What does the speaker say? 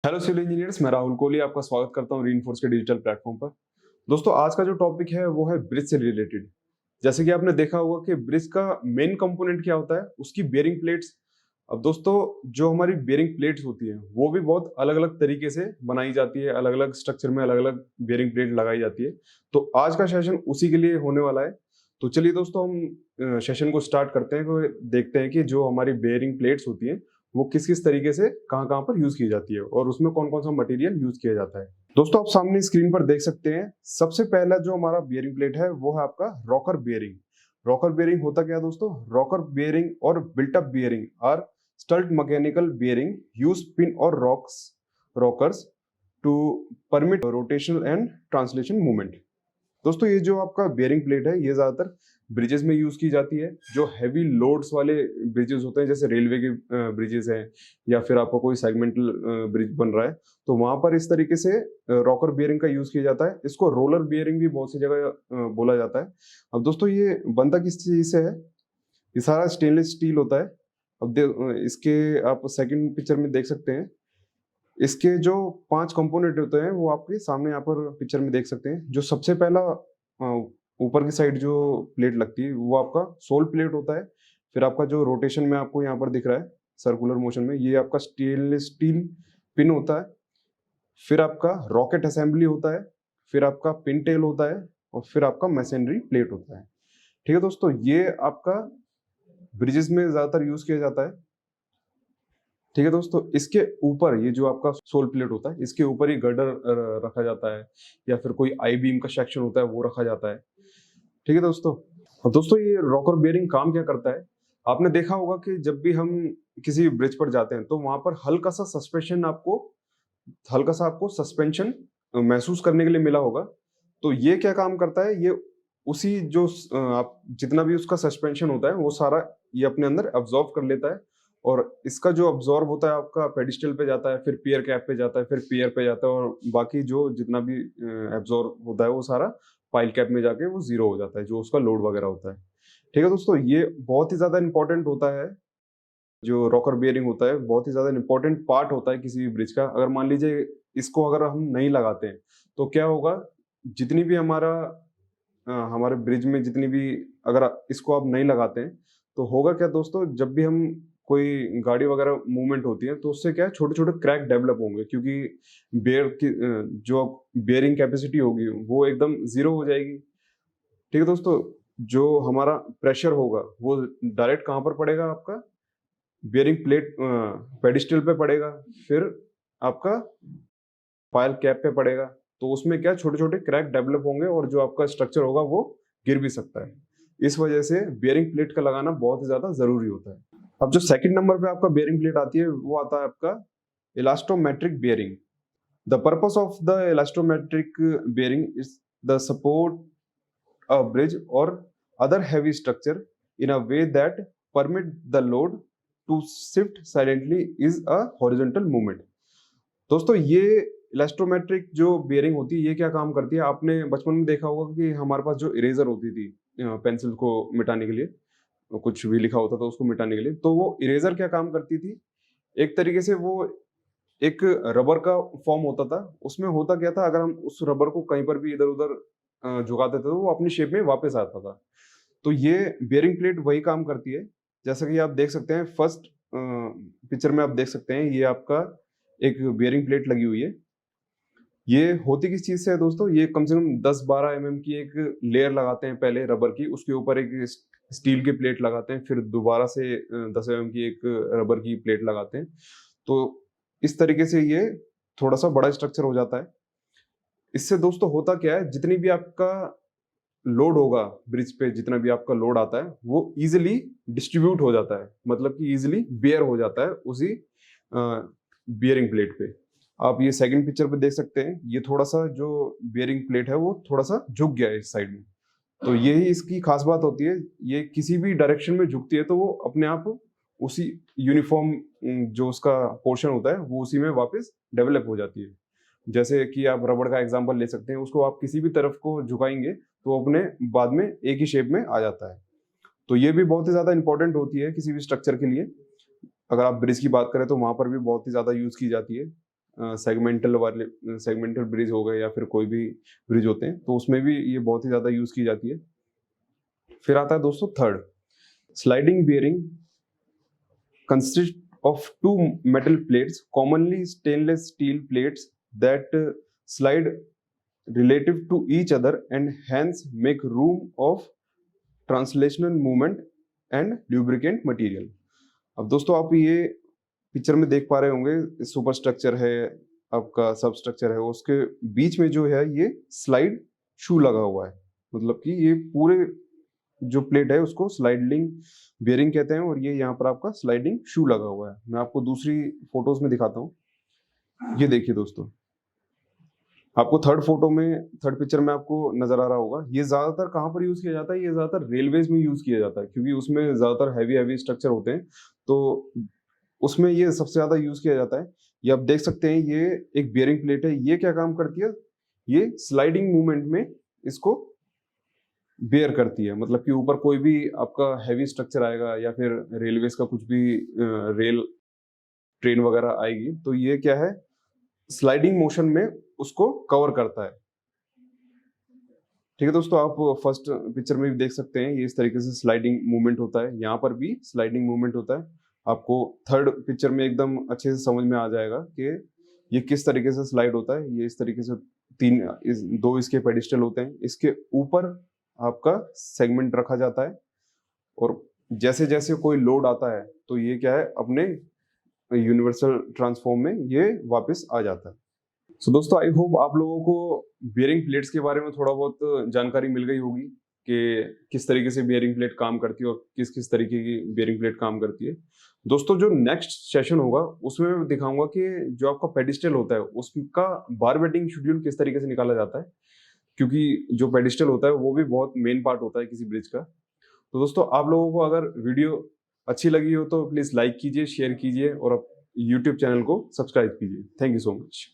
Hello civil engineers, मैं राहुल कोहली आपका स्वागत करता हूं रीइंफोर्स के डिजिटल प्लेटफॉर्म पर। दोस्तों, आज का जो टॉपिक है वो है ब्रिज से रिलेटेड। जैसे कि आपने देखा होगा कि ब्रिज का मेन कंपोनेंट क्या होता है, उसकी बेयरिंग प्लेट्स। अब दोस्तों, जो हमारी बेयरिंग प्लेट्स होती हैं वो भी बहुत अलग अलग तरीके से बनाई जाती है, अलग अलग स्ट्रक्चर में अलग अलग बेयरिंग प्लेट लगाई जाती है। तो आज का सेशन उसी के लिए होने वाला है। तो चलिए दोस्तों, हम सेशन को स्टार्ट करते हैं। देखते हैं कि जो हमारी बेयरिंग प्लेट्स होती हैं वो किस किस तरीके से कहाँ कहाँ पर यूज की जाती है और उसमें कौन कौन सा मटेरियल यूज किया जाता है। दोस्तों, आप सामने स्क्रीन पर देख सकते हैं। सबसे पहला जो हमारा बियरिंग प्लेट है वो है आपका रॉकर बियरिंग। रॉकर बियरिंग होता क्या है दोस्तों? रॉकर बियरिंग और built up bearing are stilt mechanical bearing use pin और rockers to permit rotational and translation movement. दोस्तों, ये जो आपका बेयरिंग प्लेट है ये ज्यादातर ब्रिजेस में यूज की जाती है। जो हैवी लोड्स वाले ब्रिजेस होते हैं, जैसे रेलवे के ब्रिजेस हैं या फिर आपका कोई सेगमेंटल ब्रिज बन रहा है, तो वहां पर इस तरीके से रॉकर बियरिंग का यूज किया जाता है। इसको रोलर बियरिंग भी बहुत सी जगह बोला जाता है। अब दोस्तों, ये बनता किस चीज से है? ये सारा स्टेनलेस स्टील होता है। इसके आप सेकंड पिक्चर में देख सकते हैं। इसके जो 5 कंपोनेंट होते हैं वो आपके सामने यहाँ पर पिक्चर में देख सकते हैं। जो सबसे पहला ऊपर की साइड जो प्लेट लगती है वो आपका सोल प्लेट होता है। फिर आपका जो रोटेशन में आपको यहाँ पर दिख रहा है सर्कुलर मोशन में, ये आपका स्टेनलेस स्टील पिन होता है। फिर आपका रॉकेट असेंबली होता है। फिर आपका पिन टेल होता है और फिर आपका मैसनरी प्लेट होता है। ठीक है दोस्तों, ये आपका ब्रिजेस में ज्यादातर यूज किया जाता है। ठीक है दोस्तों, इसके ऊपर ये जो आपका सोल प्लेट होता है इसके ऊपर ही गर्डर रखा जाता है या फिर कोई आई बीम का सेक्शन होता है वो रखा जाता है। ठीक है दोस्तों। और दोस्तों, ये रॉकर बेयरिंग काम क्या करता है? आपने देखा होगा कि जब भी हम किसी ब्रिज पर जाते हैं तो वहां पर हल्का सा आपको सस्पेंशन महसूस करने के लिए मिला होगा। तो ये क्या काम करता है? ये उसी जो आप जितना भी उसका सस्पेंशन होता है वो सारा ये अपने अंदर अब्जॉर्व कर लेता है। और इसका जो अब्जॉर्ब होता है आपका पेडिस्टल पे जाता है, फिर पियर कैप पे जाता है, फिर पियर पे जाता है, और बाकी जो जितना भी एब्जॉर्ब होता है वो सारा पाइल कैप में जाके वो जीरो हो जाता है, जो उसका लोड वगैरह होता है। ठीक है दोस्तों, ये बहुत ही ज्यादा इंपॉर्टेंट होता है। जो रॉकर बियरिंग होता है बहुत ही ज्यादा इंपॉर्टेंट पार्ट होता है किसी भी ब्रिज का। अगर मान लीजिए इसको अगर हम नहीं लगाते हैं तो क्या होगा? जितनी भी हमारे ब्रिज में जितनी भी, अगर इसको आप नहीं लगाते हैं तो होगा क्या दोस्तों? जब भी हम कोई गाड़ी वगैरह मूवमेंट होती है तो उससे क्या है, छोटे छोटे क्रैक डेवलप होंगे, क्योंकि जो बेयरिंग कैपेसिटी होगी वो एकदम जीरो हो जाएगी। ठीक है दोस्तों, जो हमारा प्रेशर होगा वो डायरेक्ट कहाँ पर पड़ेगा? आपका बेयरिंग प्लेट पेडिस्टल पे पड़ेगा, फिर आपका पायल कैप पे पड़ेगा। तो उसमें क्या छोटे छोटे क्रैक डेवलप होंगे और जो आपका स्ट्रक्चर होगा वो गिर भी सकता है। इस वजह से बेयरिंग प्लेट का लगाना बहुत ही ज्यादा जरूरी होता है। अब जो सेकंड नंबर पे आपका बेयरिंग प्लेट आती है वो आता है आपका elastomeric bearing. The purpose of the elastomeric bearing is the support a bridge or other heavy structure in a way that permit the load to shift silently is a horizontal movement। दोस्तों, ये इलास्टोमेट्रिक जो bearing होती है ये क्या काम करती है? आपने बचपन में देखा होगा कि हमारे पास जो इरेजर होती थी पेंसिल को मिटाने के लिए, कुछ भी लिखा होता था उसको मिटाने के लिए, तो वो इरेजर क्या काम करती थी? एक तरीके से वो एक रबर का फॉर्म होता था। उसमें होता क्या था, अगर हम उस रबर को कहीं पर भी इधर उधर झुका देते थे तो वो अपनी शेप में वापस आता था। तो ये बेयरिंग प्लेट वही काम करती है। जैसा कि आप देख सकते हैं फर्स्ट पिक्चर में, आप देख सकते हैं ये आपका एक बेयरिंग प्लेट लगी हुई है। ये होती किस चीज से है दोस्तों? ये कम से कम 10-12 mm की एक लेयर लगाते हैं पहले रबर की, उसके ऊपर एक स्टील की प्लेट लगाते हैं, फिर दोबारा से 10 mm की एक रबर की प्लेट लगाते हैं। तो इस तरीके से ये थोड़ा सा बड़ा स्ट्रक्चर हो जाता है। इससे दोस्तों होता क्या है, जितनी भी आपका लोड होगा ब्रिज पे, जितना भी आपका लोड आता है वो इजिली डिस्ट्रीब्यूट हो जाता है, मतलब कि इजिली बेयर हो जाता है उसी बियरिंग प्लेट पे। आप ये सेकंड पिक्चर पे देख सकते हैं, ये थोड़ा सा जो बियरिंग प्लेट है वो थोड़ा सा झुक गया है इस साइड में। तो यही इसकी खास बात होती है। ये किसी भी डायरेक्शन में झुकती है तो वो अपने आप उसी यूनिफॉर्म जो उसका पोर्शन होता है वो उसी में वापस डेवलप हो जाती है। जैसे कि आप रबड़ का एग्जांपल ले सकते हैं, उसको आप किसी भी तरफ को झुकाएंगे तो अपने बाद में एक ही शेप में आ जाता है। तो ये भी बहुत ही ज्यादा इंपॉर्टेंट होती है किसी भी स्ट्रक्चर के लिए। अगर आप ब्रिज की बात करें तो वहां पर भी बहुत ही ज्यादा यूज की जाती है। सेगमेंटल वाले, सेगमेंटल ब्रिज हो गए या फिर कोई भी ब्रिज होते हैं, तो उसमें भी ये बहुत ही ज्यादा यूज की जाती है। फिर आता है दोस्तों third, sliding bearing consist of two metal plates, commonly stainless steel plates that slide relative to each other and hence make room of translational movement and lubricant material। अब दोस्तों आप ये पिक्चर में देख पा रहे होंगे, सुपर स्ट्रक्चर है आपका, सब स्ट्रक्चर है, उसके बीच में जो है ये स्लाइड शू लगा हुआ है, मतलब कि ये पूरे जो प्लेट है उसको स्लाइडिंग बियरिंग कहते हैं, और ये यहाँ पर आपका स्लाइडिंग शू लगा हुआ है। मैं आपको दूसरी फोटोज में दिखाता हूँ। ये देखिए दोस्तों, आपको थर्ड पिक्चर में आपको नजर आ रहा होगा। ये ज्यादातर कहाँ पर यूज किया जाता है? ये ज्यादातर रेलवेज में यूज किया जाता है, क्योंकि उसमें ज्यादातर हैवी स्ट्रक्चर होते हैं, तो उसमें ये सबसे ज्यादा यूज किया जाता है। ये आप देख सकते हैं, ये एक बियरिंग प्लेट है। ये क्या काम करती है? ये स्लाइडिंग मूवमेंट में इसको बेयर करती है, मतलब कि ऊपर कोई भी आपका हैवी स्ट्रक्चर आएगा या फिर रेलवेज का कुछ भी रेल ट्रेन वगैरह आएगी, तो ये क्या है, स्लाइडिंग मोशन में उसको कवर करता है। ठीक है दोस्तों, आप फर्स्ट पिक्चर में भी देख सकते हैं, ये इस तरीके से स्लाइडिंग मूवमेंट होता है, यहाँ पर भी स्लाइडिंग मूवमेंट होता है। आपको थर्ड पिक्चर में एकदम अच्छे से समझ में आ जाएगा कि ये किस तरीके से स्लाइड होता है। ये इस तरीके से दो इसके पेडिस्टल होते हैं, इसके ऊपर आपका सेगमेंट रखा जाता है, और जैसे जैसे कोई लोड आता है तो ये क्या है, अपने यूनिवर्सल ट्रांसफॉर्म में ये वापस आ जाता है। सो दोस्तों, आई होप आप लोगों को बियरिंग प्लेट्स के बारे में थोड़ा बहुत जानकारी मिल गई होगी कि किस तरीके से बियरिंग प्लेट काम करती है और किस किस तरीके की बियरिंग प्लेट काम करती है। दोस्तों, जो नेक्स्ट सेशन होगा उसमें मैं दिखाऊंगा कि जो आपका पेडिस्टल होता है उसका बार बेंडिंग शेड्यूल किस तरीके से निकाला जाता है, क्योंकि जो पेडिस्टल होता है वो भी बहुत मेन पार्ट होता है किसी ब्रिज का। तो दोस्तों, आप लोगों को अगर वीडियो अच्छी लगी हो तो प्लीज लाइक कीजिए, शेयर कीजिए और यूट्यूब चैनल को सब्सक्राइब कीजिए। Thank you so much.